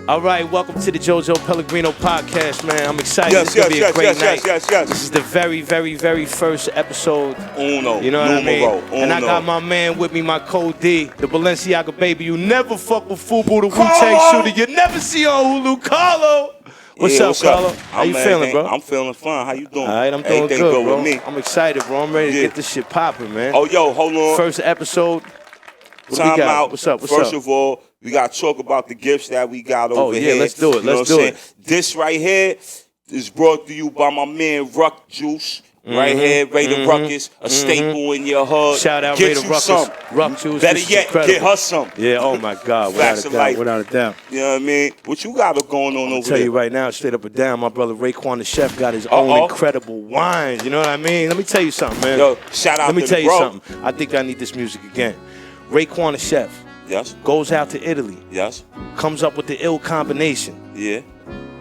All right, welcome to the JoJo Pellegrino podcast, man. I'm excited. It's going to be a great night. This is the very, very, very first episode. Uno. You know what I mean? Uno. And I got my man with me, my Code D, the Balenciaga baby. You never fuck with Fubu, the Wu-Tang shooter. You never see on Hulu. Carlo. What's up, Carlo? How you feeling, bro? I'm feeling fine. How you doing? All right, I'm doing good, bro. With me. I'm excited, bro. I'm ready to get this shit popping, man. Oh, yo, hold on. First episode. Time out. What's up? First of all, we got to talk about the gifts that we got over here. Oh, yeah, let's do it. Let's do it. This right here is brought to you by my man Ruck Juice. Right here, Rader Ruckus, a staple in your hood. Shout out Get Rader you Ruckus. some. Ruck Juice. Better yet, get her some. Yeah, oh my God, without a doubt, without a doubt. You know what I mean? What you got going on over there? I'll tell you right now, straight up and down, my brother Raekwon the chef got his own incredible wines. You know what I mean? Let me tell you something, man. Yo, shout out to the bro. Let me tell you something. I think I need this music again. Raekwon the chef. Yes. Goes out to Italy. Yes. Comes up with the ill combination. Yeah.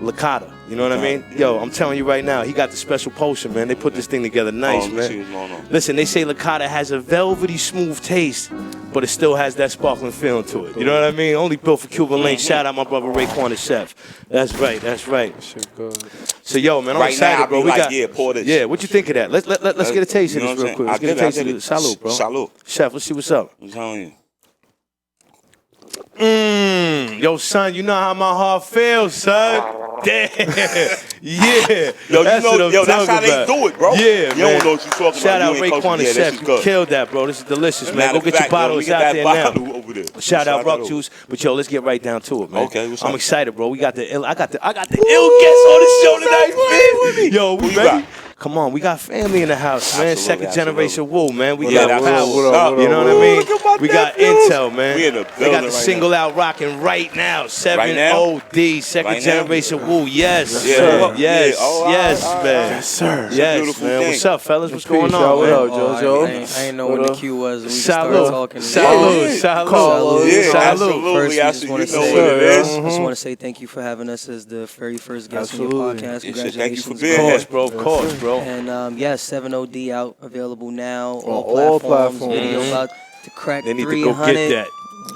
Licataa. You know what I mean? Yo, I'm telling you right now, he got the special potion, man. They put this thing together nice, man. Listen, they say Licataa has a velvety smooth taste, but it still has that sparkling feeling to it. You know what I mean? Only built for Cuban links. Shout out my brother Raekwon the chef. That's right, that's right. So yo, man, I'm excited, bro. We got pour this. Yeah, what you think of that? Let's get a taste of this real quick. Let's get a taste of this. Salud, bro. Salud. Chef, let's see what's up. I'm telling you. Yo, son, you know how my heart feels, son. Damn. Yeah. Yo, that's how they do it, bro. Yeah, man. You don't know what you're talking about. Shout out Raekwon the chef. You killed that, bro. This is delicious, man. Go get your bottles out there now. Shout out Ruck Juice. But yo, let's get right down to it, man. Okay, what's up? I'm excited, bro. We got the ill. I got the ill guest on the show tonight, man. Yo, we ready? Come on, we got family in the house, man. Second generation Wu, man. We got power. You know what I mean? We got InTELL, man. They got the single out rocking right now. 7OD, second generation Wu. Yes, man. Yes, man. Yes, sir. Yes, man. What's up, fellas? What's going on, What man? up, JoJo? I ain't know what the cue was. We started talking. Salud. Absolutely. I just want to say thank you for having us as the very first guest on your podcast. Congratulations. Thank you for being here. Of course, bro. And yes, 7OD out, available now on all platforms. Video about to crack 300. They need to go get that.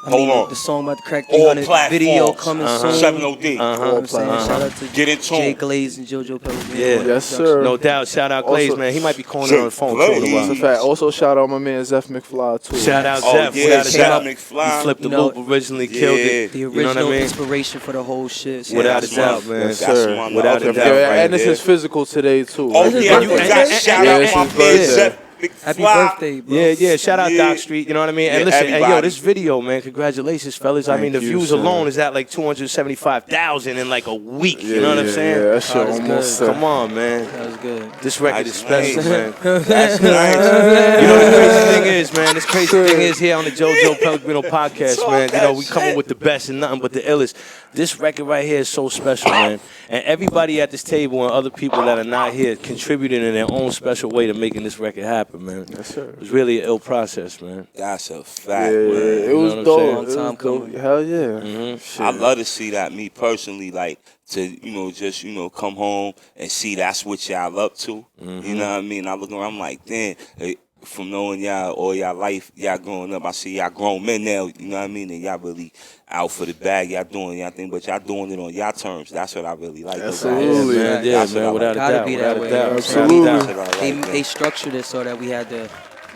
Hold on. The song about to crack 300. Video coming soon. 7OD. You know what I'm saying? Shout out to J-Glaze and JoJo Pellegrino. Yeah. Yes, sir. No doubt. Shout out Glaze, man. He might be calling on the phone too in a while. In fact, also shout out my man Zeph McFly too. Shout out Zeph. Yeah, shout out McFly. He flipped the loop originally, killed it. The original inspiration for the whole shit. So without a doubt, man. Yes, sir. Without a doubt. And it's his physical today too. Oh, yeah, you got shout out my man Zeph. Happy birthday, bro. Yeah. Shout out Doc Street. You know what I mean? And listen, yo, this video, man, congratulations, fellas. I mean, the views alone is at like 275,000 in like a week. You know what I'm saying? Yeah, that shit almost. Come on, man. That was good. This record is special, man. That's nice. You know the crazy thing is, man. This crazy thing is here on the JoJo Pellegrino podcast, man. You know we coming with the best and nothing but the illest. This record right here is so special, man. And everybody at this table and other people that are not here contributed in their own special way to making this record happen, man. Yes, sir. It was really an ill process, man. That's a fact, Yeah, man. it was dope. Long time coming. Hell yeah. I love to see that, me personally, like, to, just, come home and see that's what y'all up to. You know what I mean? I look around, I'm like, damn, from knowing y'all all y'all life, y'all growing up, I see y'all grown men now, you know what I mean? And y'all really out for the bag, y'all doing y'all thing, but y'all doing it on y'all terms. That's what I really like. Absolutely. Yeah, man, without a doubt. Without a doubt. Absolutely. They structured it so that we had to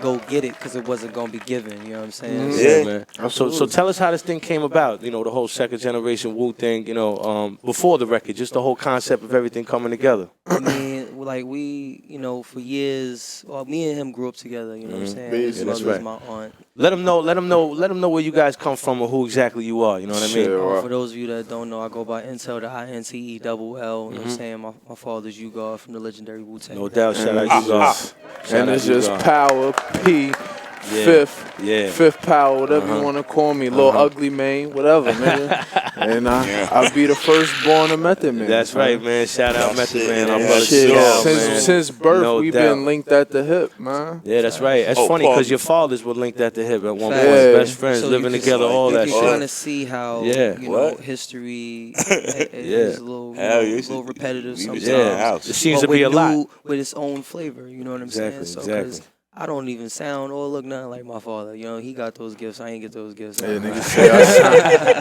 go get it because it wasn't going to be given. You know what I'm saying? Yeah, man. So tell us how this thing came about. The whole second generation Wu thing. Before the record, just the whole concept of everything coming together. I mean, like we, for years. Well, me and him grew up together. You know what I'm saying? Yeah, that's right. My aunt. Let them know where you guys come from or who exactly you are. You know what I mean? Sure. For those of you that don't know, I go by InTELL, the INTELL. You know what I'm saying? My father's U-God from the legendary WU-Tang. No doubt. Shout out U-God. And it's just Power P. Fifth Power, whatever you want to call me, little ugly man, whatever, man. And I'll be the firstborn of Method Man. That's right, man. Shout out Method Man. I'm Since birth, we've been linked at the hip, man. Yeah, that's right. That's funny because your fathers were linked at the hip at one point. Best friends, living together, all that shit. You can kind of see how history is a little repetitive sometimes. Yeah, it seems to be a lot with its own flavor. You know what I'm saying? So, exactly. I don't even sound or look nothing like my father. You know, he got those gifts. I ain't get those gifts. Yeah, nigga say,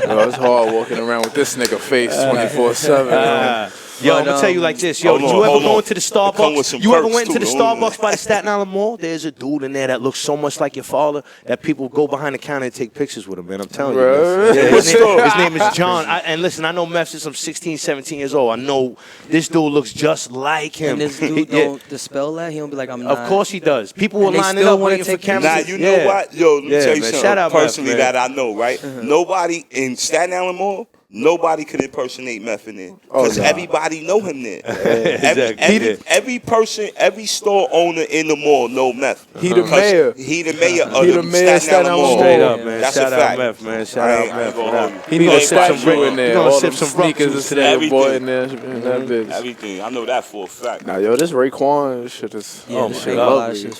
yo, it's hard walking around with this nigga face 24/7. Yo, I'm gonna tell you like this. Yo, did you ever go into the Starbucks? You ever went into the Starbucks by the Staten Island Mall? There's a dude in there that looks so much like your father that people go behind the counter and take pictures with him, man. I'm telling you. Yeah, his name is John. And listen, I know Meth since I'm 16, 17 years old. I know this dude looks just like him. And this dude don't dispel that. He don't be like, I'm not. Of course he does. People were lining up waiting for cameras. Nah, you know what? Yo, let me tell you something. Shout out personally Meth, that I know, right? Nobody in Staten Island Mall. Nobody could impersonate Meth in there because everybody know him there. Every person, every store owner in the mall know Meth. He the mayor. He the mayor of the Staten Island Mall. Straight up, man. That's Shout a out fact. Meth, man. Shout out Meth. He gonna sip some bread in there. He gonna All sip them some sneakers and that boy in there. That bitch. Everything. I know that for a fact. Nah, yo, this Raekwon shit is lovely.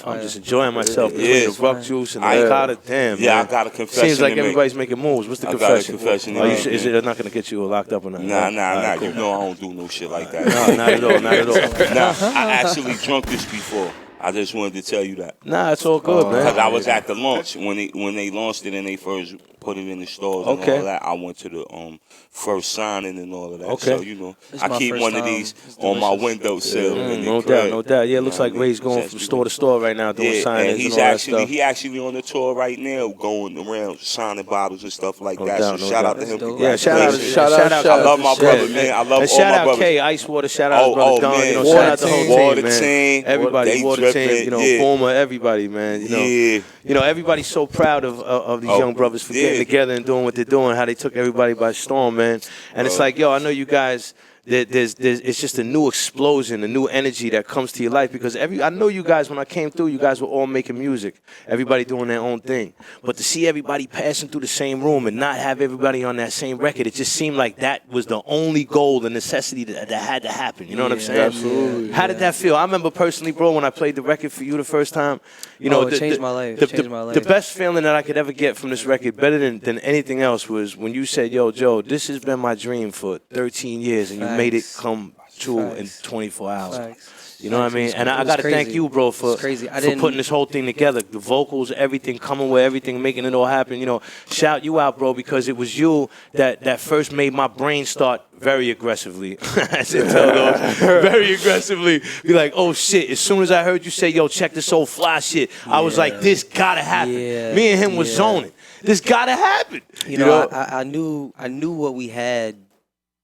I'm just enjoying myself. Between the Ruck juice and the Licataa. Damn, yeah, I got a confession. Seems like everybody's making moves. What's the confession? I got a confession. Is it not gonna get you locked up or nothing? Nah. You know I don't do no shit like that. No, not at all. Not at all. Nah, I actually drunk this before. I just wanted to tell you that. Nah, it's all good, man. Because I was at the launch when they launched it and they first put it in the stores and all that. I went to the first signing and all of that. Okay. So, you know, I keep one of these on my windowsill. No doubt. Yeah, it looks like Ray's going from store to store right now doing signings and all that stuff. He actually on the tour right now going around signing bottles and stuff like that. So shout out to him. Yeah, shout out. I love my brother, man. I love all my brothers. Shout out K, Ice Water, shout out brother Don. You know, shout out the whole team, man. Everybody, Water Team, you know, Boomer, everybody, man. You know, everybody's so proud of these young brothers for getting together and doing what they're doing, how they took everybody by storm, man. And it's like, yo, I know you guys, it's just a new explosion, a new energy that comes to your life because I know you guys, when I came through, you guys were all making music, everybody doing their own thing. But to see everybody passing through the same room and not have everybody on that same record, it just seemed like that was the only goal, the necessity that had to happen. You know what I'm saying? Absolutely. How did that feel? I remember personally, bro, when I played the record for you the first time, you know, it changed my life. The best feeling that I could ever get from this record, better than anything else, was when you said, yo, Joe, this has been my dream for 13 years, and you made it come true in 24 hours. You know what I mean? And I got to thank you, bro, for putting this whole thing together. The vocals, everything, coming with everything, making it all happen. You know, shout you out, bro, because it was you that first made my brain start very aggressively. I said, tell those, very aggressively. Be like, oh, shit. As soon as I heard you say, yo, check this old fly shit, I was like, this got to happen. Me and him was zoning. This got to happen. You know, I knew what we had,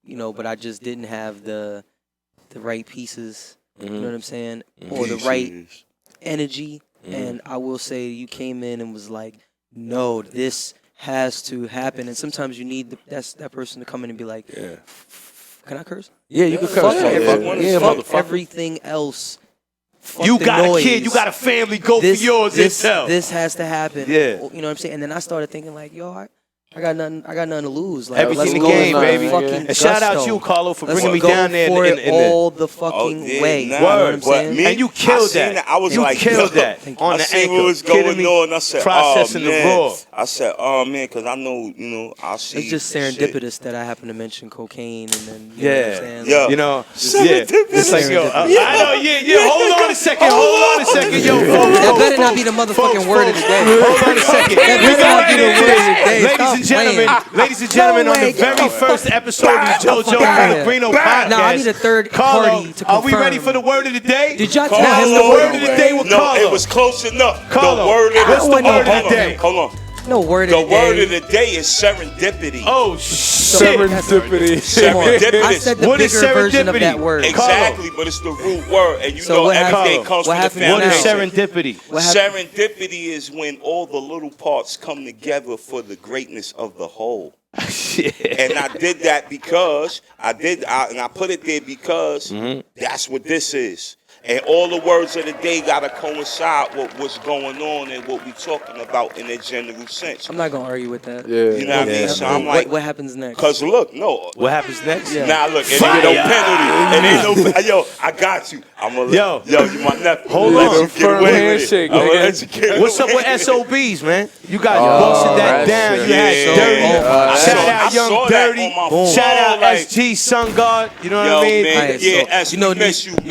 you know, but I just didn't have the right pieces. You know what I'm saying? Or the right energy. And I will say you came in and was like, no, this has to happen. And sometimes you need that person to come in and be like, can I curse? Yeah, you can curse. Fuck everything else. Fuck you got a kid, you got a family, go for yours, InTELL. This has to happen. Yeah. You know what I'm saying? And then I started thinking like, yo, I got nothing to lose. Like, everything in the game, baby. And shout out you, Carlo, for bringing me down there all the fucking way. You know what I'm saying? And you killed that. I was like, killed that on the ankle. What was going on? I said, processing the raw. I said, oh man, because I know, you know, I'll see. It's just serendipitous that I happen to mention cocaine and then you know what I'm saying? You know, it's like, yo, I know, hold on a second, yo. That better not be the motherfucking word of the day. Hold on a second. That better not be the word of the day. Ladies and gentlemen, on the very first episode of the JoJo Pellegrino podcast. Now I need a third party to confirm. Are we ready for the word of the day? Did y'all tell us the word of the day with Carlo? No, it was close enough. Carlo, what's the word of the day? Hold on. No word of the day. The word of the day is serendipity. Oh, shit. Serendipity. Serendipity. I said the bigger version of that word. Exactly, but it's the root word. And you know everything comes from the foundation. What is serendipity? Serendipity is when all the little parts come together for the greatness of the whole. And I did that because I put it there because that's what this is. And all the words of the day got to coincide with what's going on and what we're talking about in a general sense. I'm not going to argue with that. Yeah. You know what I mean? So I'm like... What happens next? Because look, no. What happens next? Yeah. Nah, look, it ain't no penalty. It ain't no... Yo, I got you. I'm going to... Yo, you my nephew. Hold on. Firm handshake, nigga. What's up with SOBs, man? You guys busted that down. You had Dirty. Shout out Young Dirty. Shout out SG, Sungod. You know what I mean? Yeah, you know, New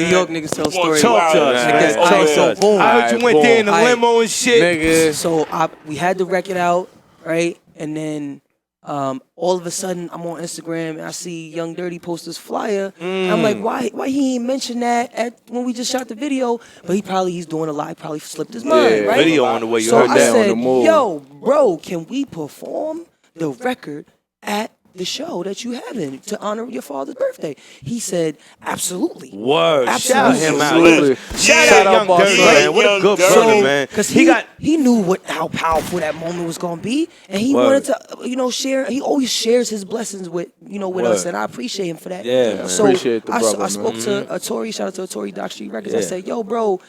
York niggas tell stories. story. Talk to us, man. Talk to us. Boom. I heard you went there in the limo and shit. Nigga. So we had the record out, right? And then all of a sudden, I'm on Instagram and I see Young Dirty post this flyer. And I'm like, why he ain't mention that when we just shot the video? But he's doing a lie, probably slipped his mind, right? Video on the way. You so heard I that said, on the move. yo, bro, can we perform the record at the show that you having to honor your father's birthday? He said, absolutely. Word. Absolutely. Shout him out. Shout out Young Dirty, man. What a good brother, man. Because he knew how powerful that moment was going to be. And he wanted to, share. He always shares his blessings with us. And I appreciate him for that. Yeah, so appreciate the brother, I spoke to Atori. Shout out to Atori, Doc Street Records. I said, yo, bro,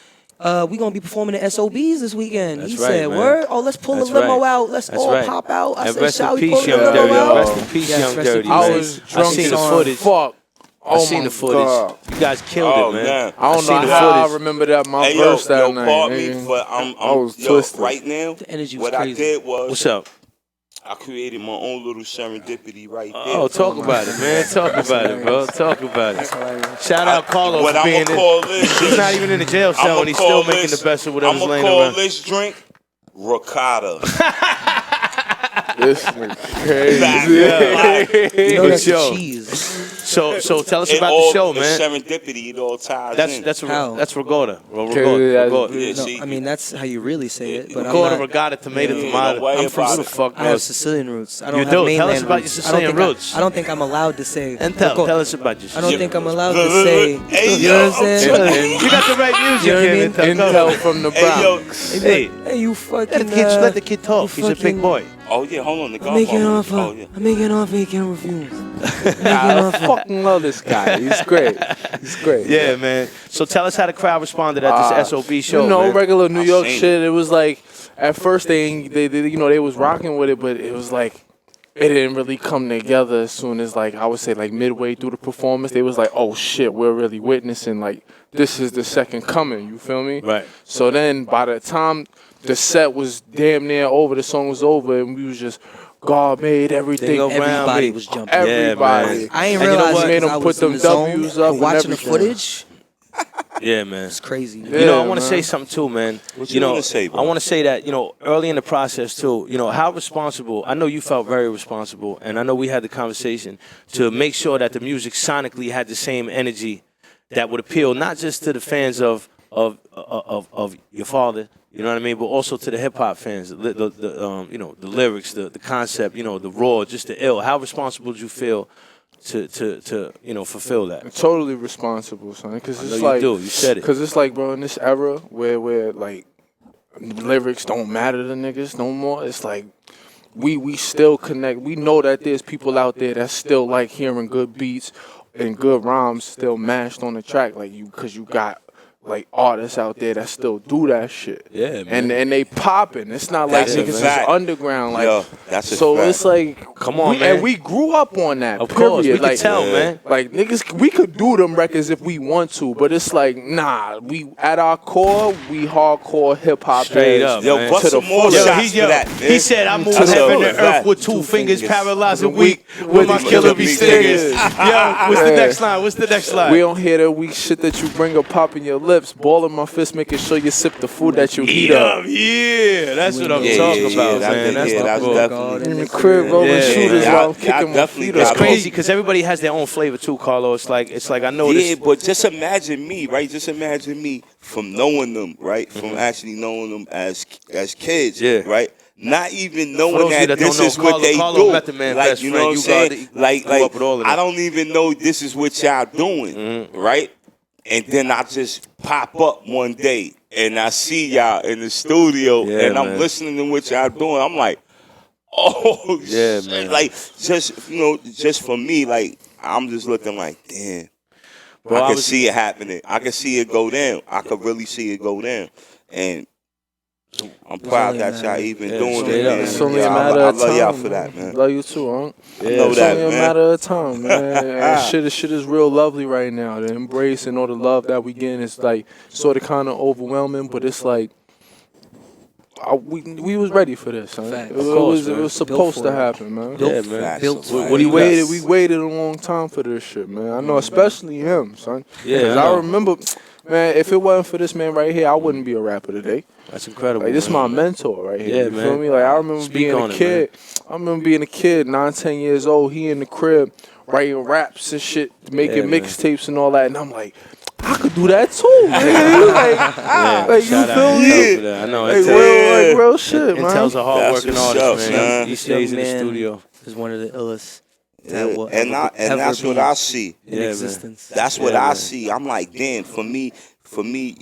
we gonna be performing at SOBs this weekend. He said, man. "Word, let's pull the limo out. Let's all pop out." I said, "Shall we pull the Young limo Dirty. out?" Rest in peace, Young Dirty. I was drunk. I seen the footage. Fuck. I seen the footage. You guys killed it, man. I don't know how I remember that my verse that night. I was twisted. Right now, the energy was what crazy. I did was, what's up? I created my own little serendipity right there. Oh, talk about it, man. Talk about it, bro. Talk about it. Shout out Carlos what for being I'm call this. He's not even in the jail cell, and he's still making the best of whatever's laying around. I'm gonna call this drink Ricotta. This nigga crazy. You know that's the cheese. So tell us about the show, man. Serendipity, it all ties in. That's Regatta. I mean, that's how you really say it. But Regatta, Regatta, tomato. I'm from who the fuck I have Sicilian roots. I don't have Tell mainland us about your roots. Sicilian roots. I don't think I'm allowed to say. And tell us about your I don't think I'm allowed to say. Hey, you know what I'm saying? You got the right music here, Intel from the Bronx. Hey, you fucking. let the kid talk. He's a big boy. Oh yeah, hold on. I'm making an offer. He can't refuse. I fucking love this guy. He's great. Yeah, man. So tell us how the crowd responded at this SOB show. Man. Regular New York shit. It was like at first they was rocking with it, but it was like it didn't really come together as soon as like I would say like midway through the performance. They was like, oh shit, we're really witnessing like this is the second coming. You feel me? Right. So then by the time the set was damn near over, the song was over, and we was just God made everything. Everybody was jumping. Everybody. Yeah, I ain't realize made them put them W's up. Watching the footage. Yeah, man. It's crazy. I want to say something too, man. What you want to say, bro? I want to say that, early in the process too, how responsible, I know you felt very responsible, and I know we had the conversation to make sure that the music sonically had the same energy that would appeal not just to the fans of your father, you know what I mean, but also to the hip hop fans, the lyrics, the concept, the raw, just the ill. How responsible did you feel to fulfill that? Totally responsible, son. Because it's like you said it. Because it's like, bro, in this era where like lyrics don't matter to niggas no more. It's like we still connect. We know that there's people out there that still like hearing good beats and good rhymes still mashed on the track, like because you got like artists out there that still do that shit. Yeah, man. And they popping. It's not like niggas is underground. Like, yo, that's a so fact. it's like, come on, man. And we grew up on that. Of course, we like, can tell, man. Like niggas, we could do them records if we want to, but it's like, nah. We at our core, we hardcore hip hop. Straight up, yo, man. bust some more shots for that. He said, "I move heaven and earth with two fingers, paralyzing weak with my killer be stingers." Yo, what's the next line? What's the next line? We don't hear that weak shit that you bring up popping your lips, balling my fist, making sure you sip the food that you heat up. Yeah, that's what I'm talking about, man. That's definitely in the crib rolling shooters while I'm kicking my feet up. It's crazy because everybody has their own flavor too, Carlo. It's like I know this. Yeah, but just imagine me, right? Just imagine me from knowing them, right? From actually knowing them as kids, right? Not even knowing that this is what they do. Like, you know what I'm saying? Like I don't even know this is what y'all doing, right? And then I just pop up one day and I see y'all in the studio and I'm listening to what y'all doing. I'm like, oh, yeah, shit. man. Like, just for me, like, I'm just looking like, damn. Bro, I can see it happening. I can see it go down. I could really see it go down. And I'm proud that y'all even doing it, man. It's only a matter of time. I love y'all for that, man. Love you too, huh? I know it's that, only man. a matter of time, man. shit is real lovely right now. The embrace and all the love that we getting is like sort of kind of overwhelming, but it's like we was ready for this, son. It was supposed to happen, man. Yeah, man. We waited a long time for this shit, man. I know, especially him, son. Yeah, I remember man, if it wasn't for this man right here, I wouldn't be a rapper today. That's incredible. Like, this is my mentor right here. Yeah, you man. feel me? Like, I remember being a kid. I remember being a kid, 9, 10 years old. He in the crib writing raps and shit, making mixtapes and all that. And I'm like, I could do that too, man. Like you feel me? I know. Like real shit, man. InTELL's a hard-working artist, man. He This stays in young the man studio. is one of the illest. And that's what I see. In existence. That's what I see. I'm like, damn, for me,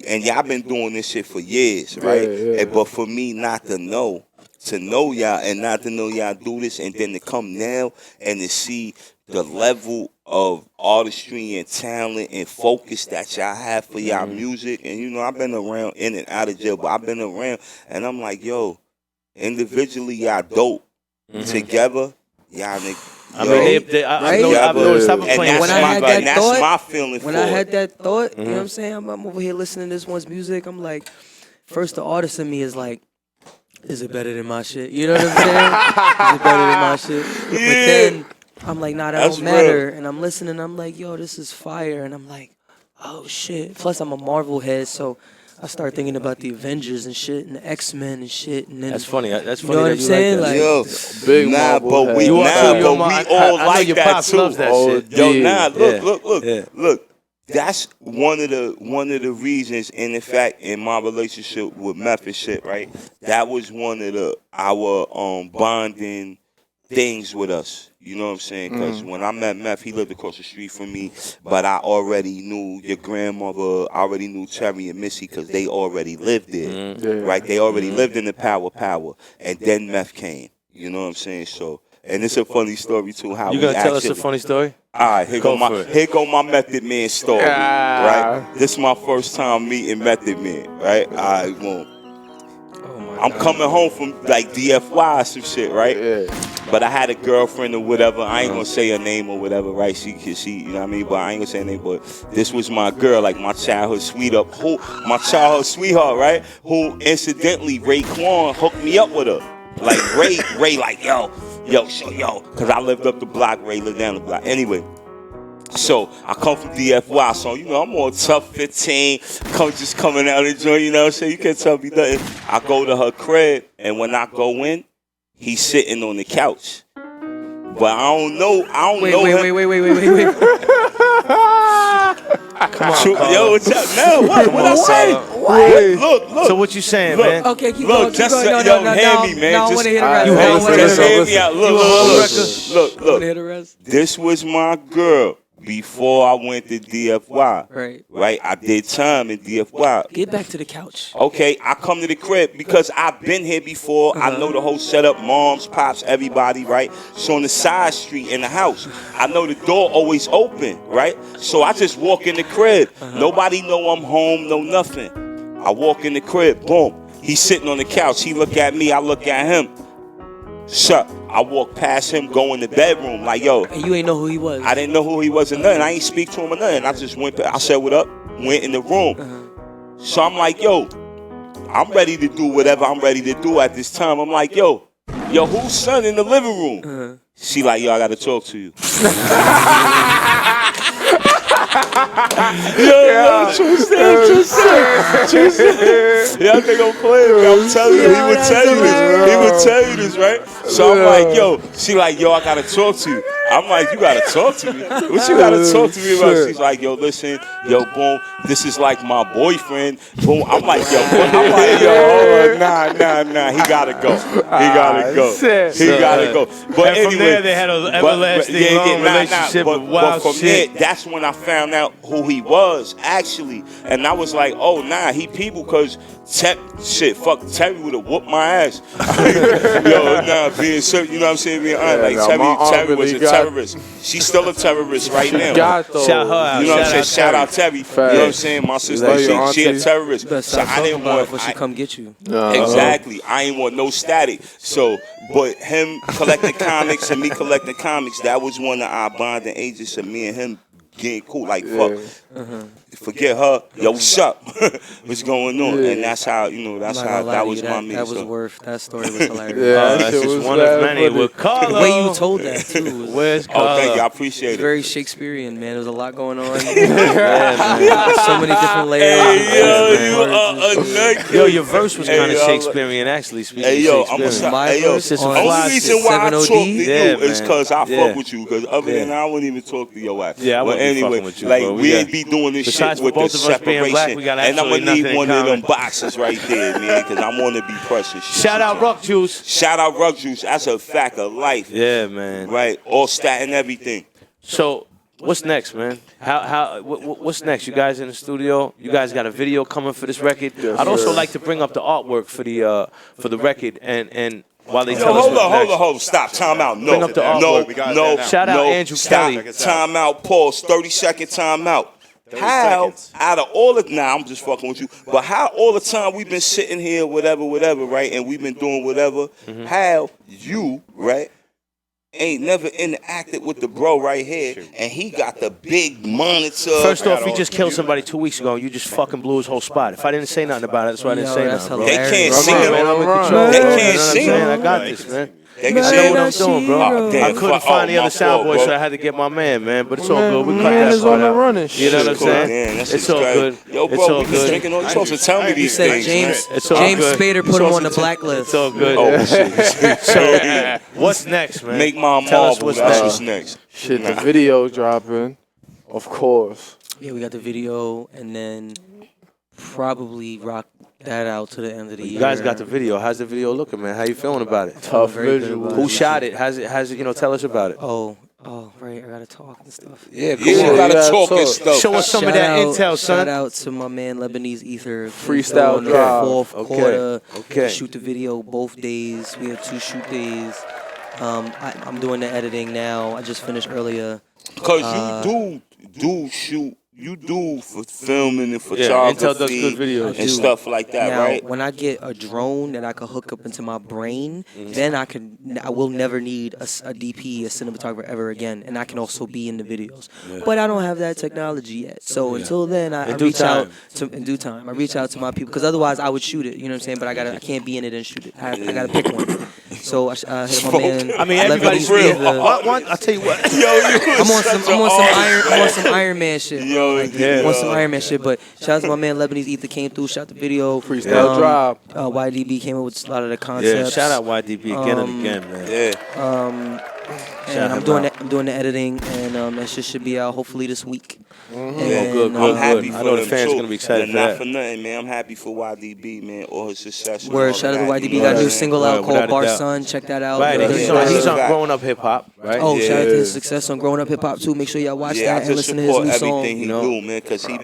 and y'all been doing this shit for years, right? Yeah. But for me not to know y'all and not to know y'all do this, and then to come now and to see the level of artistry and talent and focus that y'all have for y'all music. And, you know, I've been around in and out of jail, but I've been around, and I'm like, yo, individually, y'all dope. Together, y'all niggas. I mean, I've noticed I've been playing. When I had that thought, my feeling. When I had that thought, you know what I'm saying? I'm over here listening to this one's music. I'm like, first the artist in me is like, is it better than my shit? You know what I'm saying? Is it better than my shit? But then I'm like, nah, that don't matter. And I'm listening. I'm like, yo, this is fire. And I'm like, oh shit. Plus, I'm a Marvel head, so I start thinking about the Avengers and shit and the X-Men and shit. And then That's funny. That's funny. You know what I'm saying? Like yo, big but we all like that too. Loves that shit. Yo, look. That's one of the reasons, and in fact, in my relationship with Meth and shit, right? That was one of our bonding things with us. You know what I'm saying? Because when I met Meth, he lived across the street from me, but I already knew your grandmother. I already knew Terry and Missy because they already lived there, right? They already lived in the power, and then Meth came. You know what I'm saying? So, and it's a funny story too. How you gonna tell us a funny story? All right, here go my Method Man story. Right, this is my first time meeting Method Man. Right, I'm coming home from like DFY or some shit, right? Yeah. But I had a girlfriend or whatever. I ain't gonna say her name or whatever, right? She, you know what I mean? But I ain't gonna say her name. But this was my girl, like my childhood sweetheart, right? Who incidentally Raekwon hooked me up with her. Like Ray, like yo, because I lived up the block, Ray lived down the block. Anyway. So I come from DFY, so you know I'm on tough 15, coming out and joint, you know what I'm saying? You can't tell me nothing. I go to her crib, and when I go in, he's sitting on the couch. But I don't know Wait. Come on, yo, what's up? No, what I say? Wait. Look. So what you saying, man? Okay, keep going. Just No, hear me, man. I want to hear the rest. You I wanna Just hear hear the me out. rest. Look. Hear the rest. This was my girl before I went to DFY. Right. I did time in DFY. Get back to the couch. Okay, I come to the crib because I've been here before. I know the whole setup, moms, pops, everybody, right? So on the side street in the house, I know the door always open, right? So I just walk in the crib. Nobody know I'm home, no nothing. I walk in the crib, boom. He's sitting on the couch. He look at me, I look at him. Shut. I walk past him, go in the bedroom, like, yo. And you ain't know who he was. I didn't know who he was or nothing. I ain't speak to him or nothing. I just I said, what up? Went in the room. So I'm like, yo, I'm ready to do whatever I'm ready to do at this time. I'm like, yo, who's son in the living room? She like, yo, I got to talk to you. True shit. Y'all think I'm playing, man. I'm telling you, he would tell you this, right? So I'm like, yo, she like, yo, I gotta talk to you. I'm like, you gotta talk to me. What you gotta talk to me about? She's like, yo, listen, yo, boom, this is like my boyfriend. Boom, I'm like, yo, nah, he gotta go. He gotta go. But and from there, they had an everlasting long relationship with wild from shit. There, that's when I found out who he was, actually. And I was like, oh, nah, he people, because fuck, Terry would have whooped my ass. Yo, nah, being so, you know what I'm saying? Being honest, like, Terry was a terrorist. She's still a terrorist right now. Shout her out. You know what I'm saying? Shout out Terry. You know what I'm saying? My sister, she a terrorist. So I didn't want before she come get you. Exactly. I ain't want no static. So, but him collecting comics and me collecting comics, that was one of our bonding agents of me and him getting cool. Like, fuck. Forget her. Yo, what's up? What's going on? And that's how, that was my music. That was worth. That story was hilarious. That's just one of many. With Carlo. The way you told that too. Where's Carlo? Oh, thank you. I appreciate it. Very Shakespearean, man. There was a lot going on. So many different layers. Hey, yo, you are a nut. Yo, your verse was kind of Shakespearean, actually. Speaking Hey, yo, of I'm Shakespearean. Hey, yo, This is the only reason why I talk to you is because I Yeah. fuck with you. Because other than that, I wouldn't even talk to your ass. Yeah, I But wouldn't be anyway, fucking with you, like, bro. we ain't be doing this Besides shit with for the both of us being separation. black, we got And I'm absolutely gonna need nothing in one of common. them boxes right there, man, because I want to be precious. Shout out Ruck Juice. Shout out Ruck Juice. That's a fact of life. Yeah, man. Right? All stat and everything. So, what's next, man? What's next? You guys in the studio? You guys got a video coming for this record? Yes, I'd also sir. like to bring up the artwork for the record and while they Yo, tell us hold what's on, next. hold on. Stop. Time out. No, Bring up the no, artwork. no. Shout out no, Andrew stop. Kelly. Time out. Pause. 30-second time out. How, out of all the, I'm just fucking with you, but how all the time we've been sitting here, whatever, right, and we've been doing whatever, how you, right, ain't never interacted with the bro right here, and he got the big monitor. First off, he just killed somebody 2 weeks ago, and you just fucking blew his whole spot. If I didn't say nothing about it, that's why I didn't say that's nothing, bro. They can't hilarious. see it, Man, I'm in Run. control. They bro. can't You know what I'm see saying? it. I got this, man. They I can know see what I'm it. doing, bro. Oh, damn, I couldn't fuck. find the Oh, other my sound fault, boy, bro. so I had to get my man. But it's all good. We cut Man that is part on the out. run and You know what I'm shit. saying? Damn, that's It's just all crazy. good. Yo, It's bro, all we been good. drinking all. You're supposed to tell me He these said things, James man. It's all James good. Spader put him on the blacklist. It's all good. Oh, shit. So, what's next, man? Make my Tell us marble. what's That's next. what's next. Shit, the video dropping, of course. Yeah, we got the video, and then probably rock that out to the end of the year. You guys got the video. How's the video looking, man? How you feeling about it? Tough very good visual. about Who shot it? How's it? Tell us about it. Oh, right. I gotta talk and stuff. Yeah, You come on. gotta Yeah, talk and talk. stuff. Show us some of that intel, son. Shout out to my man Lebanese Ether. Freestyle on the drive. fourth Okay. quarter. Okay. Shoot the video both days. We have 2 shoot days. I'm doing the editing now. I just finished earlier. Because you do shoot, you do for filming and Yeah, photography Intel does good videos. and stuff like that, Now, right? when I get a drone that I could hook up into my brain, then I will never need a DP, a cinematographer ever again, and I can also be in the videos. But I don't have that technology yet. So until then, I reach out to in due time. I reach out to my people because otherwise I would shoot it. You know what I'm saying? But I can't be in it and shoot it. I gotta pick one. So I hit my man. I mean, everybody's Lebanese real. Ether. I tell you what. I'm on some Iron Man shit. Yo, I'm on some Iron Man shit, but shout out to my man Lebanese Ether came through, shot the video. Freestyle drive. YDB came up with a lot of the Yeah, concepts. shout out YDB again and again, man. yeah. And I'm doing the editing, and that shit should be out hopefully this week. Oh, And, good, I'm good. happy for I know the them, fans too. gonna be excited And for not that. for nothing, man. I'm happy for YDB, man. All his success. and Word, all shout out to that, YDB. you know Got a what new I'm single Right, out without called a Bar doubt. Son. Check that out. Right, Yeah. he's on Yeah. Growing Up Hip Hop, right? Oh, shout out to Yeah. his success on Growing Up Hip Hop too. Make sure y'all watch Yeah, that I and just listen to his support new everything song. he you know? do, man, because he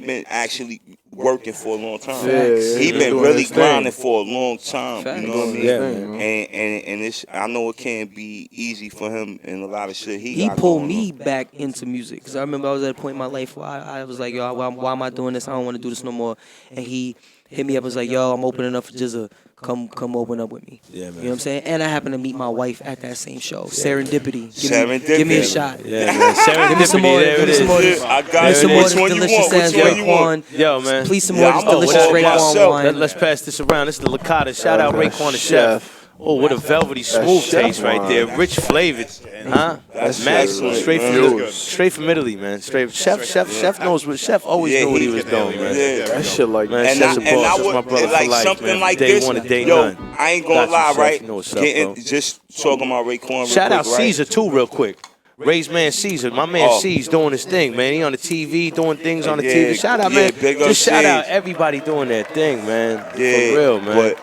been actually working for a long time. Yeah, He he been doing really his thing. grinding for a long time. Facts. You know what I mean? Yeah, man. And it's, I know it can't be easy for him and a lot of shit He got pulled going me on. back into music because I remember I was at a point in my life where I was like, yo, why am I doing this? I don't want to do this no more. And he hit me up and was like, yo, I'm opening up for Jizza. Come open up with me. Yeah, man. You know what I'm saying? And I happened to meet my wife at that same show. Serendipity. Serendipity. Give me a shot. Yeah, man. Serendipity, Give me some more. there Give it me some is. more. I got Give me some you. more Which of this one you delicious want? ass Which one you Raekwon. want? Yo, man. Please some Yeah, more of this I'm delicious all Raekwon myself. wine. Let's pass this around. This is the Licataa. Shout out Raekwon the chef. Oh, what a velvety smooth chef taste right wine. there. Rich flavored. Huh? That's Maximum. good. Straight from That's Italy. good. Straight from Italy, man. Straight. Chef knows what. Chef always Yeah, knew what he he- was doing, man. Yeah. That shit like Man, And Chef's I, a and boss. I That's my would, brother for like life, something man. like Day this. one to day Yo, none. I ain't Got gonna you, lie, Chef. right? You know what's up, bro. Just talking about Raekwon real Shout out quick, right? Caesar too, real quick. Ray's man Caesar, my man Oh. C's doing his thing, man. He on the TV doing things on the Yeah, TV. Shout out, yeah, man. big up Just shout out C's. everybody doing their thing, man. Yeah, For real, man. But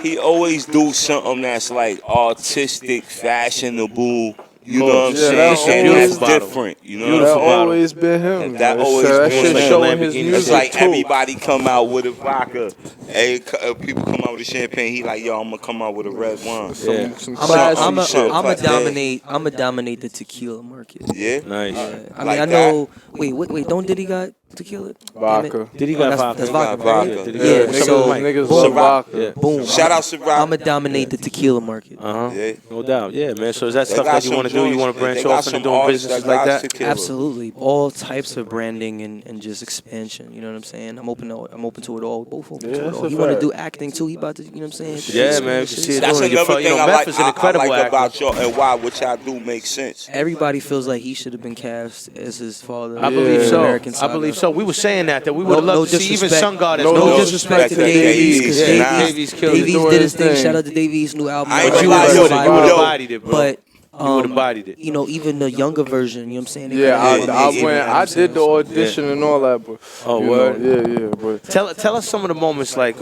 he always do something that's like artistic, fashionable. You know what I'm Yeah, saying? that's And always that's bottle. different. You know That what I'm saying? always been him. That always that been shit him. showing his Lamborghini. It's music like too. everybody come out with a vodka. Hey, people come out with a champagne. He like, yo, I'm gonna come out with a red wine. Yeah. Some I'm classic shit. a dominate the tequila market. Yeah. Nice. I mean, Like I know. Wait. Don't Diddy got tequila? Vodka. Did he got That's vodka? vodka, right? Vodka. Yeah, so niggas boom. love vodka. Yeah. Boom. Shout out to Ruck. I'm gonna dominate the tequila market. Yeah. No doubt. Yeah, man. So is that They stuff got that you some want to do? You want joints- to branch they got off into some doing artists businesses that like got that? tequila. Absolutely, all types of branding and just expansion. You know what I'm saying? I'm open to it all. Both open Yeah, to it that's all. a He want to fact. do acting too. He about to, you know what I'm saying? Yeah, man. You see it That's doing. another thing I Meth like. is an I incredible like actor. about y'all and why what y'all do makes sense. Everybody feels like he should have been cast as his father. I believe Yeah. so. American I Saga. believe so. We were saying that we would have No loved to see even disrespect. Sungod as No no disrespect to disrespect Davies, because Yeah, Davies killed it. Davies Doing did his his thing. thing. Shout out to Davies' new album. I ain't But gonna you lie, would yo, have yo. bodied it, bro. But you would have bodied it. you know, even the younger version, you know what I'm saying? They Yeah, kinda I did went. I did the audition and all that, but Oh, you word? know, yeah. But Tell us some of the moments, like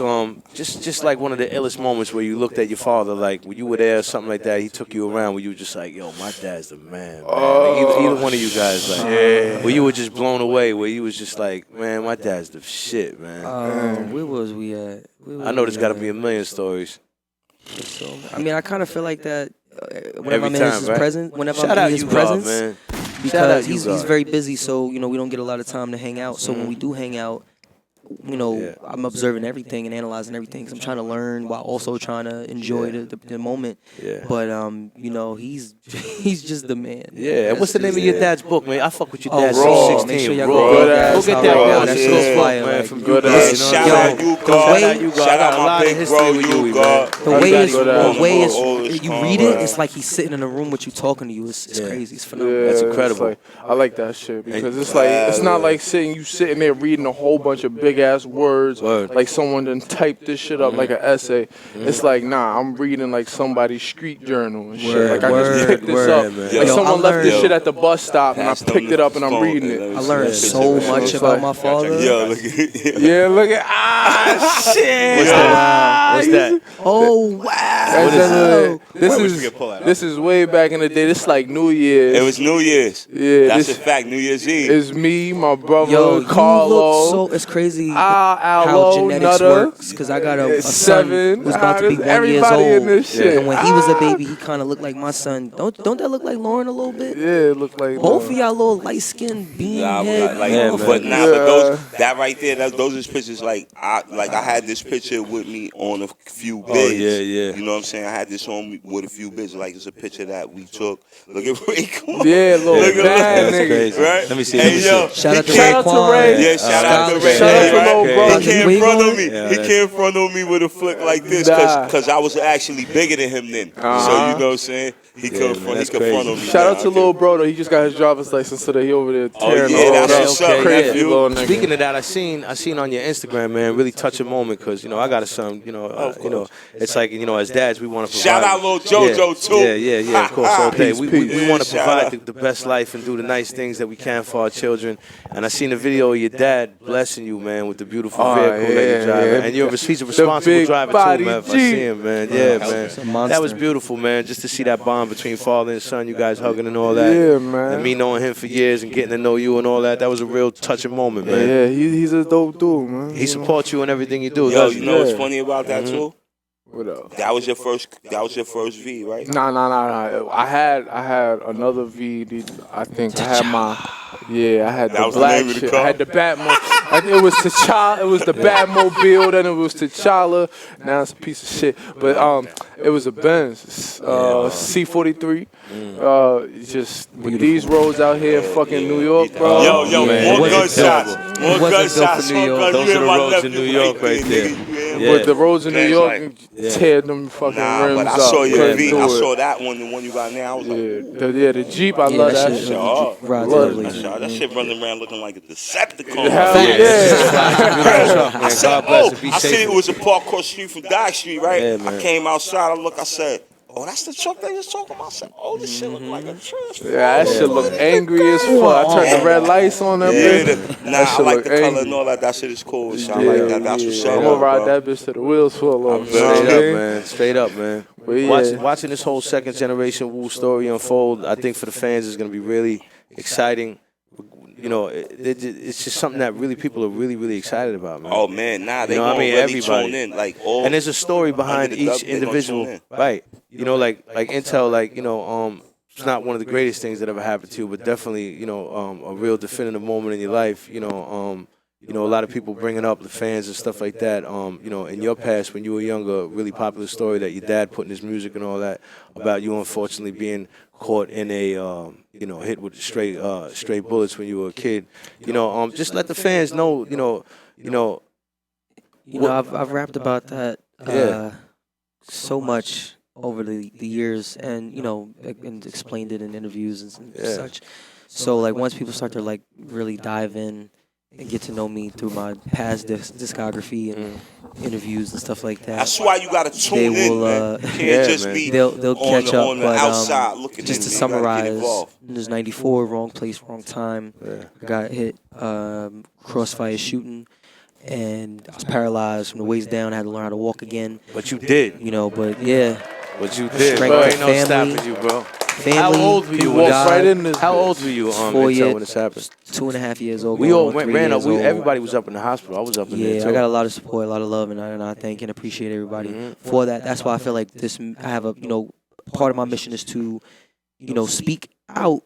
just like one of the illest moments where you looked at your father, like when you were there, or something like that. He took you around, where you were just like, "Yo, my dad's the man." Like, either one of you guys, like, where you were just blown away, where you was just like, "Man, my dad's the shit, man." where was we at? I know there's got to be a million stories. So, I mean, I kind of feel like that whenever Every I'm in time, his right? presence, whenever Shout I'm out in his you, presence, God, man. Shout out because you, he's God. very busy, so you know we don't get a lot of time to hang out. So when we do hang out, you know, Yeah. I'm observing everything and analyzing everything. Cause I'm trying to learn while also trying to enjoy the moment. Yeah. But you know, he's just the man. Yeah, and what's the name of your dad's book, man? I fuck with your Oh, dad Raw. since Make 16. sure y'all Raw. go Good get ass. Go get that. that, Raw. God. That That's shit so is fuck, fire, man. like, From good you, ass. you know Shout what I out mean? you, the God. way- Shout out you, God. Shout I got out a my lot of big history bro, with you, you, man. God. The way gotta it's, go down. the way it's, Always you calm, read it, man. it's like he's sitting in a room with you talking to you. It's Yeah. crazy. It's phenomenal. yeah, That's it's incredible. like, I like that shit because it's like it's not like sitting there reading a whole bunch of big ass words Word. like someone done typed this shit up like an essay. It's like nah, I'm reading like somebody's street journal and shit. Word, Like I just picked this word, up. man. Like Yo, someone I left this learned- shit at the bus stop and I Pass them picked it up and I'm phone. reading it. I learned so much It's about like- my father. Yo, look at Yeah, look at shit. What's that? What's that? Oh wow! This is way back in the day. This is like New Year's. It was New Year's. Yeah, That's this a fact. New Year's Eve. is me, my brother, Yo, you Carlo. look so. It's crazy Aloe, how genetics Nutter, works. Because I got a son 7. who's about to be 1 year Everybody in old, this shit. and when he was a baby, he kind of looked like my son. Don't that look like Lauren a little bit? Yeah, it looked like Both of y'all little light skinned bean Nah, head. like, Yeah, but man. nah, but those that right there, those is pictures like I had this picture with me on a few bids. yeah. You know what I'm saying? I had this on me with a few bids. Like it's a picture that we took. Look at Raekwon. Yeah, little Look at bad That's nigga. crazy. Right? Let me see. Hey, yo, Shout out to Shout out to Raekwon. Ray. Yeah, shout out to Ray. Shout out to Right? little bro. He came in front of me. Yeah, He that's- came in front of me with a flick like this Nah. because I was actually bigger than him then. So you know what I'm saying? He could man, that's front of me. Shout out now. to little bro though. He just got his driver's license today. He over there tearing yeah, all that's that what's up, crazy nephew. little nigga. Speaking of that, I seen on your Instagram, man, really touching moment because I got a son. It's like as dads we want to provide. Shout out little JoJo too. Yeah, of course, all day. We peace. want to Shout provide out. the best life and do the nice things that we can for our children. And I seen the video of your dad blessing you, man, with the beautiful Oh, vehicle that yeah, you're driving, yeah. and he's a responsible big driver body too, man. I G. see him, man. Yeah, He's a man. monster. That was beautiful, man. Just to see that bond between father and son, you guys hugging and all that. Yeah, man. And me knowing him for years and getting to know you and all that. That was a real touching moment, man. Yeah, he's a dope dude, man. He supports you in everything you do. Yo, doesn't you he? know what's Yeah. funny about that too? What up? That was your first V, right? Nah. I had another V. I think I had I had That the was the black name of the shit. car? I had the Batmobile. It was T'Challa. It was the Batmobile. Then it was T'Challa. Now it's a piece of shit. But it was a Benz C43. Just with these roads out here in fucking New York, bro. Yo, man. more It wasn't gunshots. built. More It wasn't built gunshots. for New York. More guns. Those You are in the my roads left, in you New York right nigga. there. You Yeah. But the roads in New That's York like- tear them fucking Nah, rims but I up. saw your Couldn't V. do I it. saw that one, the one you got now. I was like, The Jeep, I love that shit. oh, Rides Love lovely. that shit running around looking like a Decepticon. Hell yeah. I said, God bless it. Be I safe. seen it was a park across the street from Dodge Street, right? Yeah, man. I came outside, I said, oh, that's the truck they was talking about. I said, oh, this shit look like a trash. Yeah, that shit look angry as fuck. I turned the red lights on that bitch. Nah, I shit like look the color angry. and all that. That shit is cool. So I like that. That's what's up. I'm gonna ride bro. that bitch to the wheels fall off. Straight You know what I mean? Man. Straight up, man. But yeah. Watching this whole second generation Wu story unfold, I think for the fans is going to be really exciting. It's just something that really people are really, really excited about, man. Oh man, nah, they You know what gonna I mean? really Everybody. tune in. Like all And there's a story behind under the each dub, they gonna individual, tune in. right? Like InTELL, it's not one of the greatest things that ever happened to you, but definitely, a real definitive moment in your life. A lot of people bringing up the fans and stuff like that. In your past, when you were younger, a really popular story that your dad put in his music and all that about you unfortunately being caught in a, hit with stray bullets when you were a kid. Just let the fans know, I've rapped about that so much over the years, and and explained it in interviews and such. So like once people start to like really dive in and get to know me through my past discography and interviews and stuff like that, that's why you gotta tune in, man. You can't just be they'll catch up. On the but outside looking just in, to man. summarize, there's 94, wrong place, wrong time. I got hit, crossfire shooting. And I was paralyzed from the waist down. I had to learn how to walk again. But you did. But yeah. But you did, Strength bro. of Ain't no family. stopping you, bro. Family. How old were you? How old were you 4 years, when this happened? 2.5 years old. We all ran up. 3 years old. Everybody was up in the hospital. I was up in there, too. I got a lot of support, a lot of love, and I thank and appreciate everybody for that. That's why I feel like this, I have a, part of my mission is to, speak out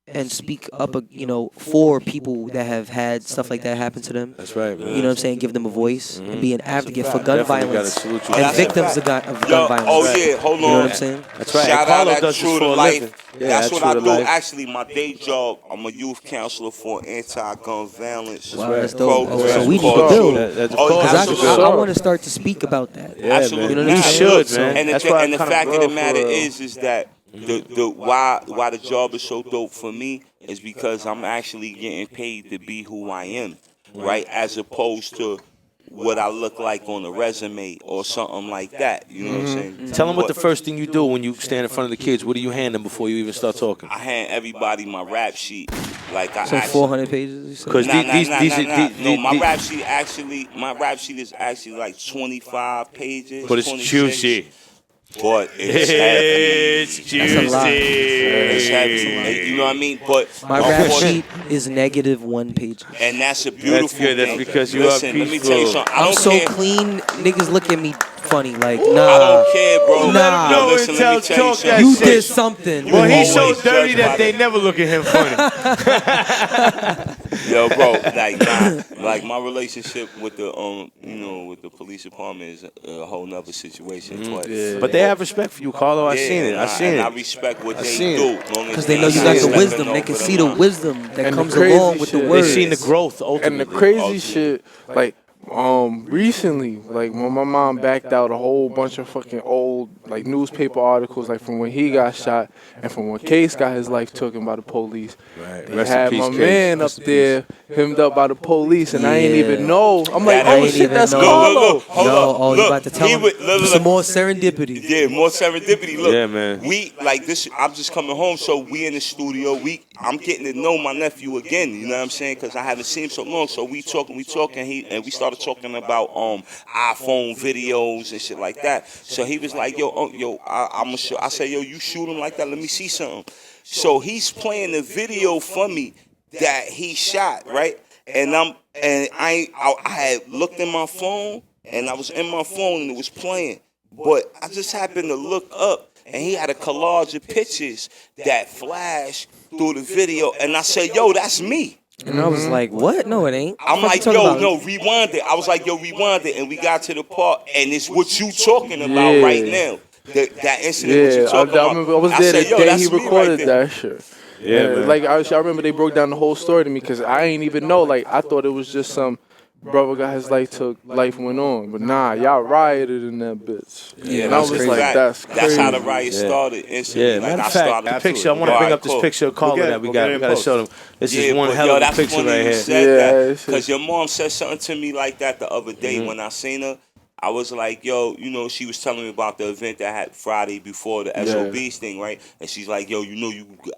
and speak up, for people that have had stuff like that happen to them. That's right, man. You know what I'm saying? Give them a voice and be an advocate for gun violence and victims of gun violence. Oh yeah, hold on. You know what I'm saying? That's right. Shout Carlo out does True this to for a Life. living. That's what I True to do. Life. Actually, my day job, I'm a youth counselor for anti-gun violence. Wow, that's dope. program So we need to called build. That's Because I want to start to speak about that. Yeah, absolutely. man. You know You what I'm saying? should, man. And That's the, why and the fact of the matter for real. is that why the job is so dope for me is because I'm actually getting paid to be who I am, right? As opposed to what I look like on a resume or something like that. You know what I'm saying? Tell them what the first thing you do when you stand in front of the kids. What do you hand them before you even start talking? I hand everybody my rap sheet. Like I Some actually, 400 pages. You said? Because no, my rap sheet is actually like 25 pages. But it's 26. juicy. But it's heavy. It's That's a lot. It's heavy. juicy. You know what I mean? But My rap sheet is -1 page. and that's a beautiful That's good. That's thing. because you Listen, are let me tell you peaceful. something. I I'm don't so care. clean, niggas look at me funny. Like, I nah, don't care, bro. Nah. No, listen, let me Intel, tell you talk that something. you shit. did something. Well, he's so always dirty judged that by they the- never look at him funny. Yo, bro, like my relationship with the with the police department is a whole nother situation. But they have respect for you, Carlo. I seen it. I seen and I it. respect what I they seen do. it. Because they know you got the wisdom. They can see the wisdom that And the comes crazy along with the shit- They words. seen the growth ultimately. And the crazy shit, like, recently, like when my mom backed out a whole bunch of fucking old like newspaper articles, like from when he got shot and from when Case got his life taken by the police. Right. They Rest in had peace, my Case. man up Rest in there, hemmed up by the police, and I ain't Yeah. even know. I'm like, I oh ain't shit, even that's know. Carlo. Look, hold No, up. oh, you Look, about to tell he him would- look, some look. more serendipity. Yeah, more serendipity. Look, Yeah, man. we like this. I'm just coming home, so we in the studio. I'm getting to know my nephew again. You know what I'm saying? Because I haven't seen him so long. So we talking. And we started talking about iPhone videos and shit like that. So he was like, I'm gonna show. I said, yo, you shoot him like that? Let me see something. So he's playing the video for me that he shot, right? And I had looked in my phone, and I was in my phone, and it was playing. But I just happened to look up, and he had a collage of pictures that flashed through the video, and I said, yo, that's me. And I was like, what? No, it ain't. I'm What like, you yo, talking about? no, rewind it. I was like, yo, rewind it, and we got to the part, and it's what you talking about Yeah. right now. That incident, what you Yeah, talking I about. remember I was there said, the yo, day that's he me recorded right there. that shit. Yeah, man. Like I remember they broke down the whole story to me because I ain't even know. Like I thought it was just some brother got his life went on, but nah, y'all rioted in that bitch. Yeah, and I that's was crazy. like, that's crazy. That's how the riot Yeah. started instantly. Yeah, like, matter I of fact, started the picture. I want to bring up this picture of Carlo that we got. We got to show them. This is one hell of a that's picture funny right you here. said Yeah, that it's because your mom said something to me like that the other day when I seen her. I was like, yo, she was telling me about the event that had Friday before the SOBs thing, right? And she's like, yo,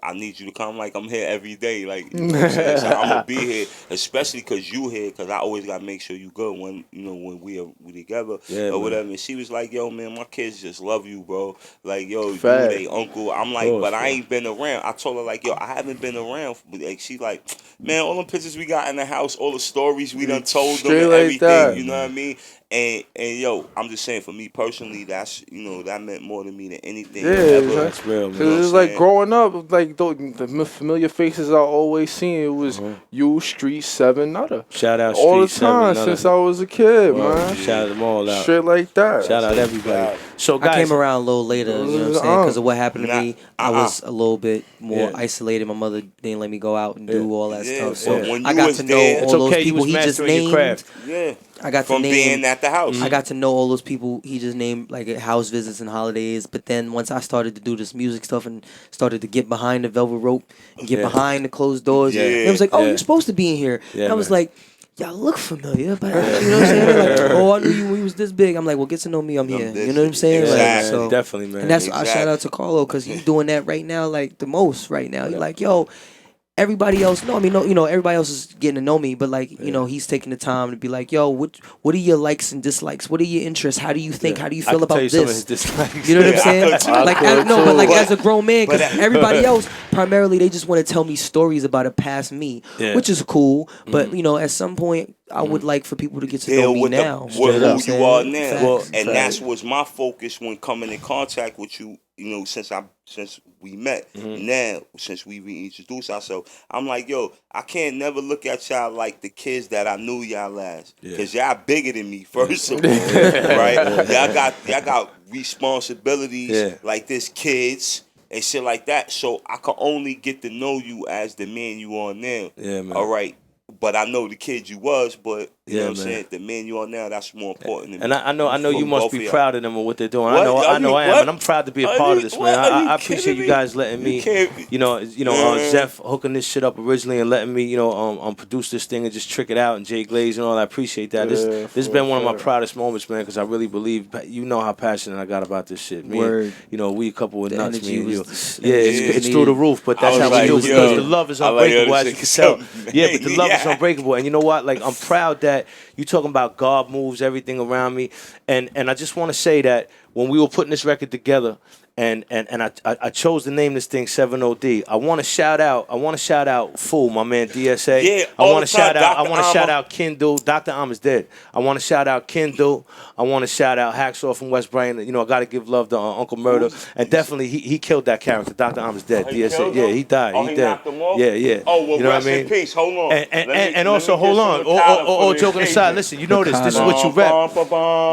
I need you to come. Like, I'm here every day. Like, you know what I'm saying? So I'm going to be here, especially because you here, because I always got to make sure you good when, when we together or whatever. And she was like, yo, man, my kids just love you, bro. Like, yo, Fact. you they uncle. I'm like, but I ain't been around. I told her, like, yo, I haven't been around. Like, she like, man, all the pictures we got in the house, all the stories we done told them Straight and like everything, that. you know what I mean? And yo, I'm just saying for me personally, that's that meant more to me than anything. Yeah, ever. That's real, man. Cause it's like growing up, like the familiar faces I always seen. It was you, Street 7, Nutter. Shout out all the Street time 7, since I was a kid, Well, man. shout them all out. Shit like that. Shout out everybody. So guys, I came around a little later, you know what I'm saying? Because of what happened to me, I was a little bit more Yeah. isolated. My mother didn't let me go out and do all that stuff. So when I you got was to know there, it's all okay. those You people was he just mastering your named. craft. Yeah. I got From to being name. at the house. I got to know all those people he just named, like at house visits and holidays. But then once I started to do this music stuff and started to get behind the velvet rope and get behind the closed doors, and it was like, oh, you're supposed to be in here. Yeah, and I was man. like, y'all look familiar, but you know what I'm saying? They're like, oh, I knew you when you was this big. I'm like, well, get to know me. I'm here. You know what I'm saying? Exactly. Like, so, Definitely, man. and that's I shout out to Carlo because he's doing that right now, like the most right now. He's like, yo. Everybody else, everybody else is getting to know me, but like, he's taking the time to be like, yo, what are your likes and dislikes? What are your interests? How do you think? How do you feel about Some of his this? dislikes. You know what I'm saying? But like as a grown man, because But- everybody else primarily they just want to tell me stories about a past me, which is cool. But at some point, I would like for people to get to know me now. With who you are now. Facts. And that's what's my focus when coming in contact with you. Since we met, now since we reintroduced ourselves, I'm like, yo, I can't never look at y'all like the kids that I knew y'all last, because y'all bigger than me. First of all, right? Y'all got responsibilities like this, kids and shit like that. So I can only get to know you as the man you are now. Yeah, man. All right. But I know the kid you was, but you know what I'm man. saying? The man you are now, that's more important than And me. I know you From must both be of y'all. proud of them and what they're doing. What? I know I am, What? and I'm proud to be a Are part you- of this, what? man. Are you I appreciate kidding you me? guys letting me, You can't- Zeph hooking this shit up originally and letting me, produce this thing and just trick it out and J-Glaze and all. I appreciate that. This has been one of my proudest moments, man, because I really believe how passionate I got about this shit. Word. We a couple of The nuts, energy me and you. was- Yeah, it's through the roof, but that's I how was we do like, because yo, the love is I like unbreakable, your as you can shit. tell. Yeah, but the love is Yeah. unbreakable. And you know what? Like, I'm proud that you talking about God moves everything around me. And I just want to say that when we were putting this record together, and I chose to name this thing 7OD. I want to shout out Fool, my man DSA. Yeah, I all want to the time, shout out. I Dr. want to shout Amma. out Kindle. Dr. Amma's dead. I want to shout out Kindle. I want to shout out Hacksaw from West Brighton. I got to give love to Uncle Murder, and definitely he killed that character. Dr. Amma's dead. He DSA. killed Yeah, him? he died. Oh, he he dead. knocked him off? Yeah. Oh, well, you know rest what I mean? in peace. Hold on. And Let also me hold get on. some Licataa for All the joking aside, occasion. listen. You know this. This is Licataa. what you rep.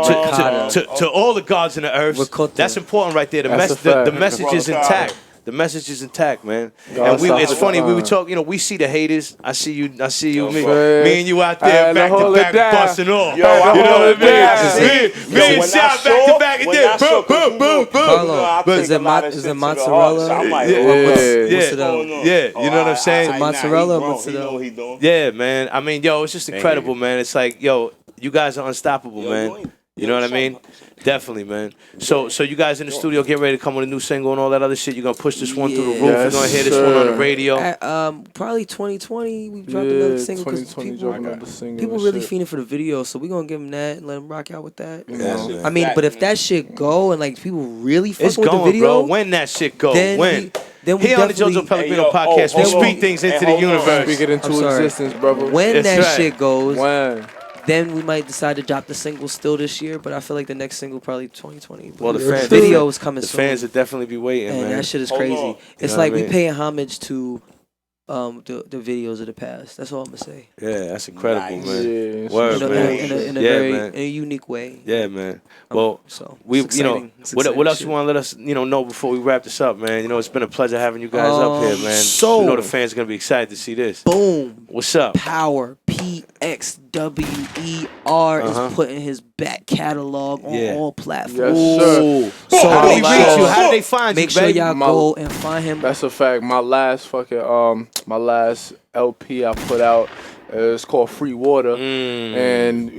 Licataa. To all the gods in the earth. Licataa. That's important right there. That's a The fact. message is Licataa. intact. The message is intact, man. God And it's stop funny. it. We were talking. We see the haters. I see you. Me, man. me and you out there Hey, back hold to it back, down. busting off. Yo, I you know hold what it I mean? down. Me and Shot back to back and then boom, boom, boom, boom. Carlo, I is take it a lot of is shit it to the mozzarella? heart, so I'm like, Yeah. oh, what's Yeah. going on? Yeah, you know what I'm saying? Nah, Mozzarella he or grown. mozzarella? He know what he doing. Yeah, man. I mean, it's just incredible, man. It's like, you guys are unstoppable, Yo, man. You know what I mean? Definitely, man. So you guys in the studio get ready to come with a new single and all that other shit. You're gonna push this one through the roof. Yes, You're gonna hear this one on the sir. radio. Probably 2020 we dropped another single because 2020 people dropping another single. people and really shit. fiending for the video, so we're gonna give them that and let them rock out with that. You know? Yeah. I mean, but if that shit go and like people really It's fucking with the going, video, bro. When that shit go? then When? we Here on the definitely- JoJo Pellegrino Hey, yo, podcast, we hold on. speak things into Hey, the hold on. universe. Speak it into I'm sorry. existence, brother. when That's that right. shit goes, When? then we might decide to drop the single still this year. But I feel like the next single probably 2020. Well, the But fans, video is coming the soon. fans will definitely be waiting, And man. that shit is Hold crazy. on. It's know what like I we mean? paying homage to the videos of the past. That's all I'm gonna say. Yeah, that's incredible, Nice. man. Yeah, Word, In a, man. in a Yeah, very man. in a unique way. Yeah, man. Well, So we, it's exciting. It's what exciting else shit. you want to let us, know before we wrap this up, man? It's been a pleasure having you guys up here, man. so- the fans are gonna be excited to see this. Boom. What's up? Power PXWER is putting his back catalog on Yeah. all platforms. Yes, sir. Ooh. So How do we my reach you? last- How do they find Make you, sure baby? y'all go and find him. That's a fact. My last my last LP I put out, it's called Free Water, and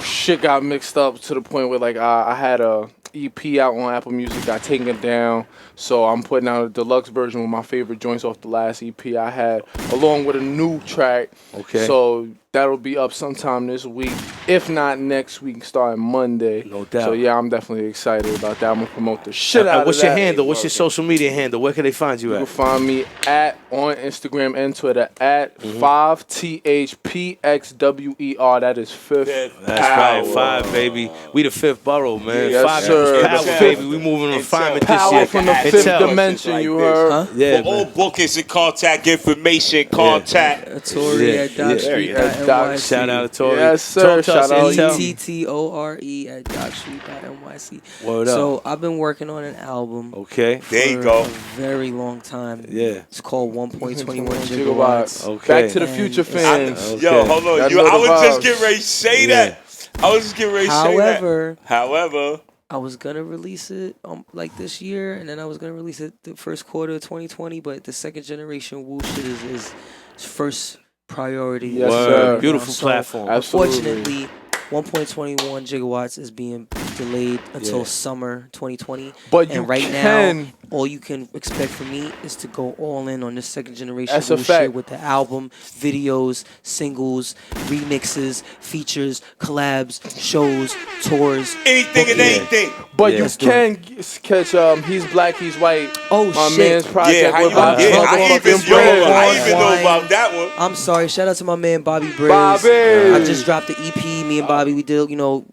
shit got mixed up to the point where like I had a EP out on Apple Music, got taken it down, so I'm putting out a deluxe version with my favorite joints off the last EP I had, along with a new track. Okay. So that'll be up sometime this week, if not next week, starting Monday. No doubt. So yeah, I'm definitely excited about that. I'm gonna promote the shit out of that. What's your handle? What's your social media handle? Where can they find you You can at? find me at on Instagram and Twitter at 5THPXWER. That is fifth. That's right, 5, baby. We the 5th borough, man. Yes, 5 sir. power, The baby. We moving refinement this Power year. from the 5th dimension, you heard? Huh? Yeah, For all man. bookings and contact information, contact. Tori at DocStreet.nyc. Shout out to Tori. Yes, sir. Talk to us, Shout out Intel. ETTORE at DocStreet.nyc. Word up. So I've been working on an album Okay. There you for go. a very long time. Yeah. It's called 1.21 gigawatts. gigawatts. Okay. Back to the And Future it's- fans. Okay. Yo, hold on. Y'all I know the was just vibes. getting ready to say Yeah. that. I was just getting ready to say However, that. However, I was gonna release it like this year, and then I was gonna release it the first quarter of 2020. But the second generation Wu shit is first priority. Yes, Word. sir. Beautiful So, platform. Absolutely. Unfortunately, 1.21 gigawatts is being delayed until Yeah. summer 2020. But you and right can. now, all you can expect from me is to go all in on this second generation That's a Wu fact. shit with the album, videos, singles, remixes, features, collabs, shows, tours. anything and Yeah. anything. But Yeah, you let's do can catch He's Black, He's White. Oh, My shit. man's project Yeah, with I even motherfucking know. Bread. I even know Wine. about that one. I'm sorry. Shout out to my man Bobby Briz. Bobby. I just dropped the EP. Me and Bobby, we did,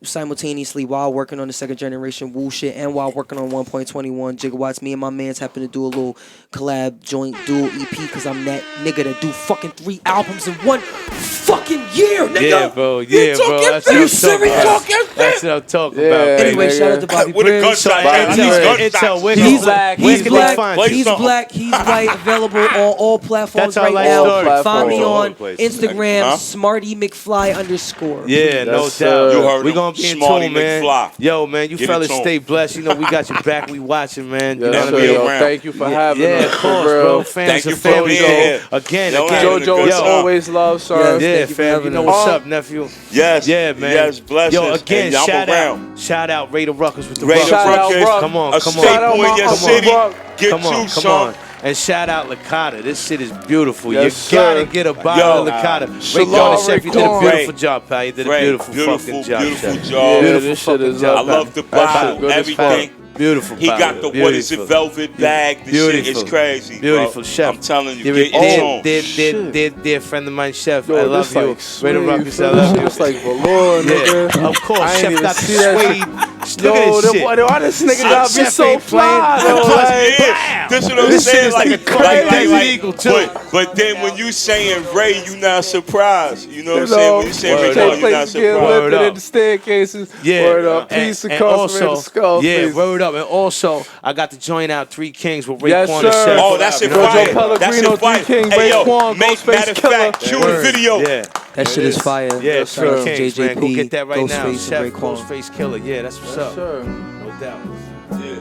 simultaneously while working on the second generation Wu shit and while working on 1.21 gigawatts. Me and my man's happened to do a little collab joint dual EP because I'm that nigga that do fucking 3 albums in one fucking year, nigga. Yeah, bro. Yeah, bro. That's what You I'm talking serious? about. Talking That's what I'm talking Yeah. about, baby. Anyway, shout out to Bobby With a Briz. gunshot. Bobby man. Briz. These Intel, gunshots. where He's can black, they- where he's can black, they find Play you? He's something. black, he's white, available on all platforms That's our right life now. story. Find me All on places. Instagram, Huh? Smarty McFly _ Yeah, no Yes, doubt. sir. You heard We him. gonna be in Smarty tune, man. McFly. Yo, man, you Get in fellas tune. stay blessed. You know we got your back. We watching, man. You Yes, know Never what I be mean? sir. around. Thank you for having Yeah, us. of for course, real. bro. Fans Thank you and for family, being though. here. Again, Yo, again. having a JoJo good is time. always love, sir. Yes. Yeah, Thank you for fam. You having know us. what's up, nephew? Yes. Yeah, man. Yes, blessings. Yo, again, And I'm shout around. out. Shout out Rader Ruckus with the Rader Ruck. Shout out Ruckus. Ruck. Come on, A come on. staple in your Come on. city. Get Come you on, come some. on. And shout out Licataa. This shit is beautiful. Yes, you gotta sir. get a bottle Yo, of Licataa. Shalom, Raekwon, chef, you did a Raekwon. beautiful job, pal. You did a Ray, beautiful fucking job, beautiful chef. job. Yeah, Beautiful this shit fucking is job, I up. pal. love the That shit bottle, good as everything. Beautiful, He pal. got the what is it, Beautiful. velvet bag. The shit is crazy, Beautiful, bro. chef. I'm telling you, Dear, get your tone. dear friend of mine, chef. Yo, I love this you. like Rader suede, Ruckus, I feel love me? you. It's like velour, nigga. Yeah, of course. I ain't Chef even got the see that suede. Yo, Look at this shit. why this nigga gotta be Chef so ain't playing. fly, though? Plus, Like, yeah, this what I'm This shit saying. is like a crazy eagle, too. But then when you saying Ray, you not surprised. You know what I'm you saying? know, When you say Ray, Word no, up. take you're not places getting surprised. Word lifted up. in the staircases. Yeah, Word up. Peace and incarcerated also, skull. yeah, please. word up, and also I got to join out Three Kings with Raekwon Yes, and sir. Chef. Oh, that's it, JoJo fire. That's Pellegrino it, fire. J-Glaze, Hey, yo, Raekwon, make Ghostface matter of fact, Killah. cue the Word. video. Yeah, That shit is fire. yeah, Shout out Three to Kings, man. Go JJP, get that right now. Ghostface, Chef and Raekwon. Ghostface Killah. Yeah, that's what's Yes, up. sir. No doubt. Yeah.